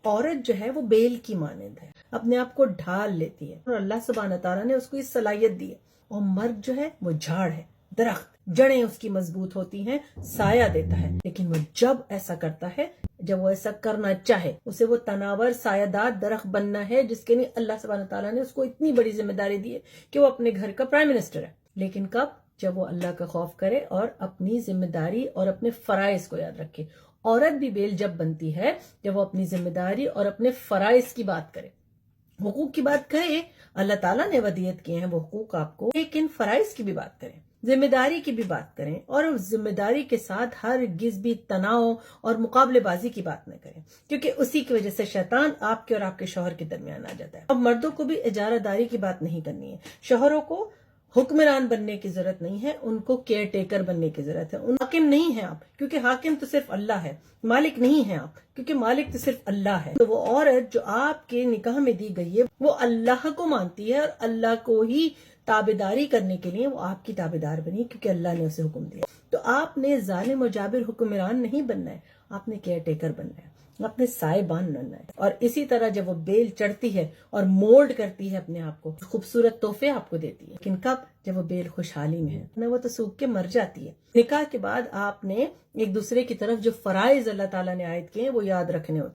عورت جو ہے وہ بیل کی مانند ہے، اپنے آپ کو ڈھال لیتی ہے، اور اللہ سبحانہ تعالیٰ نے اس کو یہ صلاحیت دی ہے۔ اور مرد جو ہے وہ جھاڑ ہے، درخت، جڑیں اس کی مضبوط ہوتی ہیں، سایہ دیتا ہے، لیکن وہ جب ایسا کرتا ہے، جب وہ ایسا کرنا چاہے، اسے وہ تناور سایہ دار درخت بننا ہے، جس کے لیے اللہ سبحانہ تعالیٰ نے اس کو اتنی بڑی ذمہ داری دی ہے کہ وہ اپنے گھر کا پرائم منسٹر ہے۔ لیکن کب؟ جب وہ اللہ کا خوف کرے اور اپنی ذمہ داری اور اپنے فرائض کو یاد رکھے۔ عورت بھی بیل جب بنتی ہے جب وہ اپنی ذمہ داری اور اپنے فرائض کی بات کرے، حقوق کی بات کرے، اللہ تعالیٰ نے ودیت کیے ہیں وہ حقوق آپ کو، لیکن فرائض کی بھی بات کریں، ذمہ داری کی بھی بات کریں، اور اس ذمہ داری کے ساتھ ہرگز بھی تناؤ اور مقابلے بازی کی بات نہ کریں، کیونکہ اسی کی وجہ سے شیطان آپ کے اور آپ کے شوہر کے درمیان آ جاتا ہے۔ اب مردوں کو بھی اجارہ داری کی بات نہیں کرنی ہے، شوہروں کو حکمران بننے کی ضرورت نہیں ہے، ان کو کیئر ٹیکر بننے کی ضرورت ہے۔ حاکم نہیں ہیں آپ، کیونکہ حاکم تو صرف اللہ ہے، مالک نہیں ہیں آپ، کیونکہ مالک تو صرف اللہ ہے۔ تو وہ عورت جو آپ کے نکاح میں دی گئی ہے وہ اللہ کو مانتی ہے، اور اللہ کو ہی تابعداری کرنے کے لیے وہ آپ کی تابعدار بنی، کیونکہ اللہ نے اسے حکم دیا۔ تو آپ نے ظالم و جابر حکمران نہیں بننا ہے، آپ نے کیئر ٹیکر بننا ہے، اپنے سائبان بننا ہے۔ اور اسی طرح جب وہ بیل چڑھتی ہے اور مولڈ کرتی ہے اپنے آپ کو، خوبصورت تحفے آپ کو دیتی ہے، لیکن کب؟ جب وہ بیل خوشحالی میں ہے، نہ وہ تو سوکھ کے مر جاتی ہے۔ نکاح کے بعد آپ نے ایک دوسرے کی طرف جو فرائض اللہ تعالیٰ نے عائد کیے ہیں وہ یاد رکھنے ہوتے ہیں۔